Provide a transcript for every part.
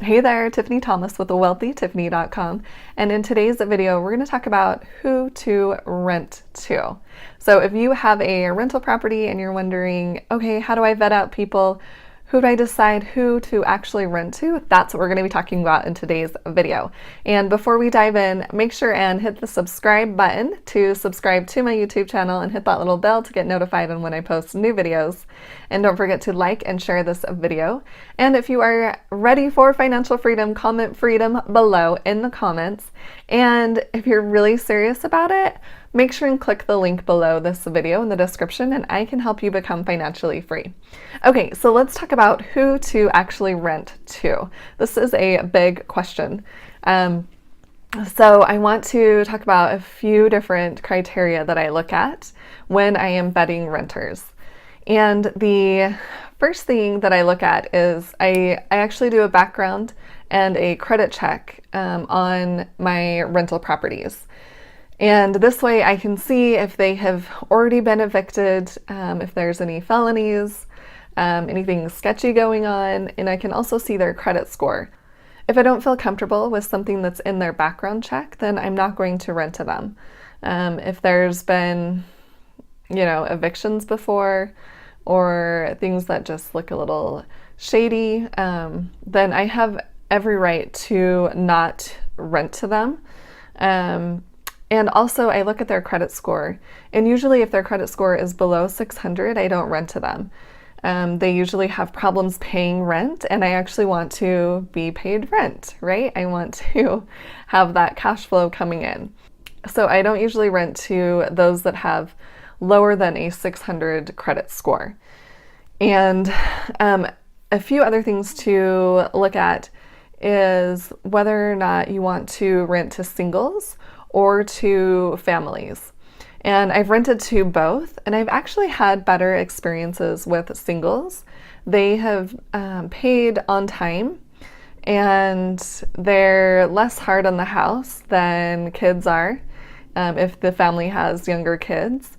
Hey there, Tiffany Thomas with wealthytiffany.com, and in today's video we're going to talk about who to rent to. So if you have a rental property and you're wondering, okay, how do I vet out people? Who do I decide who to actually rent to? That's what we're going to be talking about in today's video. And before we dive in, make sure and hit the subscribe button to subscribe to my YouTube channel and hit that little bell to get notified on when I post new videos. And don't forget to like and share this video. And if you are ready for financial freedom, comment freedom below in the comments. And if you're really serious about it, make sure and click the link below this video in the description and I can help you become financially free. Okay, so let's talk about who to actually rent to. This is a big question. So I want to talk about a few different criteria that I look at when I am vetting renters. And the first thing that I look at is I actually do a background and a credit check on my rental properties. And this way I can see if they have already been evicted, if there's any felonies, anything sketchy going on, and I can also see their credit score. If I don't feel comfortable with something that's in their background check, then I'm not going to rent to them. If there's been, evictions before or things that just look a little shady, then I have every right to not rent to them. And also I look at their credit score, and usually if their credit score is below 600, I don't rent to them. They usually have problems paying rent, and I actually want to be paid rent, right? I want to have that cash flow coming in. So I don't usually rent to those that have lower than a 600 credit score. And a few other things to look at is whether or not you want to rent to singles or to families. And I've rented to both, and I've actually had better experiences with singles. They have paid on time, and they're less hard on the house than kids are if the family has younger kids.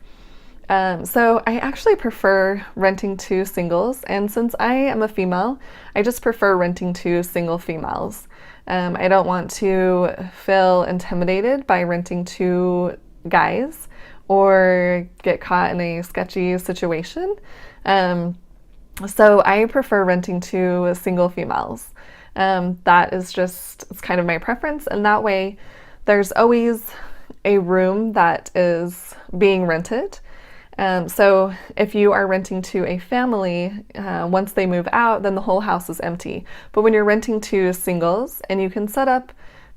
So I actually prefer renting to singles, and since I am a female, I just prefer renting to single females. I don't want to feel intimidated by renting to guys or get caught in a sketchy situation. So I prefer renting to single females. That is it's kind of my preference, and that way there's always a room that is being rented. So if you are renting to a family, once they move out, then the whole house is empty. But when you're renting to singles, and you can set up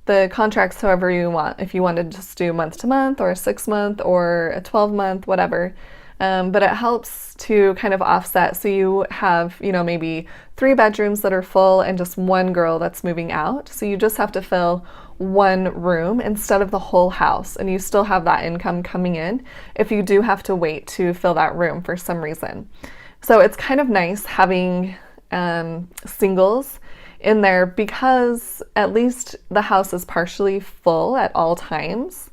the contracts however you want, if you want to just do month to month or a 6-month or a 12-month, whatever. But it helps to kind of offset. So you have, maybe 3 bedrooms that are full and just 1 girl that's moving out. So you just have to fill 1 room instead of the whole house, and you still have that income coming in if you do have to wait to fill that room for some reason. So it's kind of nice having singles in there because at least the house is partially full at all times.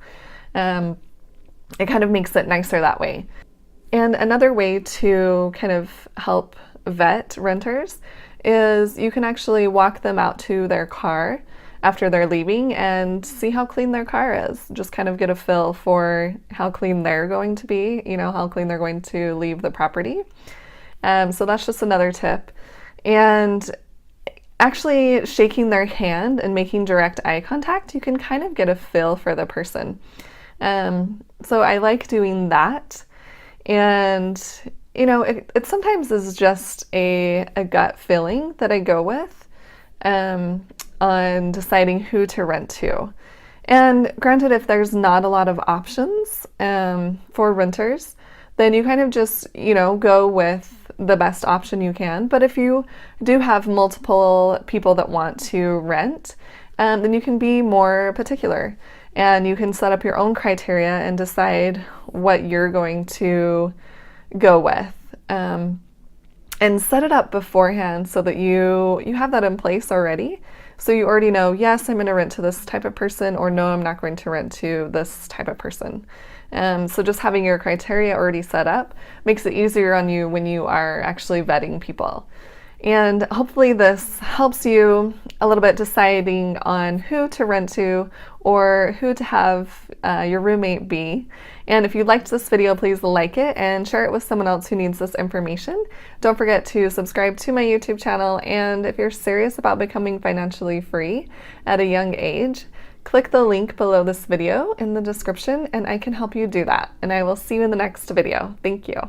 It kind of makes it nicer that way. And another way to kind of help vet renters is you can actually walk them out to their car after they're leaving and see how clean their car is. Just kind of get a feel for how clean they're going to be, how clean they're going to leave the property. So that's just another tip. And actually shaking their hand and making direct eye contact, you can kind of get a feel for the person. So I like doing that. And, it sometimes is just a gut feeling that I go with on deciding who to rent to. And granted, if there's not a lot of options for renters, then you kind of just, go with the best option you can. But if you do have multiple people that want to rent, then you can be more particular. And you can set up your own criteria and decide what you're going to go with. And set it up beforehand so that you have that in place already. So you already know, yes, I'm going to rent to this type of person, or no, I'm not going to rent to this type of person. So just having your criteria already set up makes it easier on you when you are actually vetting people. And hopefully this helps you a little bit deciding on who to rent to or who to have your roommate be. And if you liked this video, please like it and share it with someone else who needs this information. Don't forget to subscribe to my YouTube channel, and if you're serious about becoming financially free at a young age, click the link below this video in the description and I can help you do that. And I will see you in the next video. Thank you.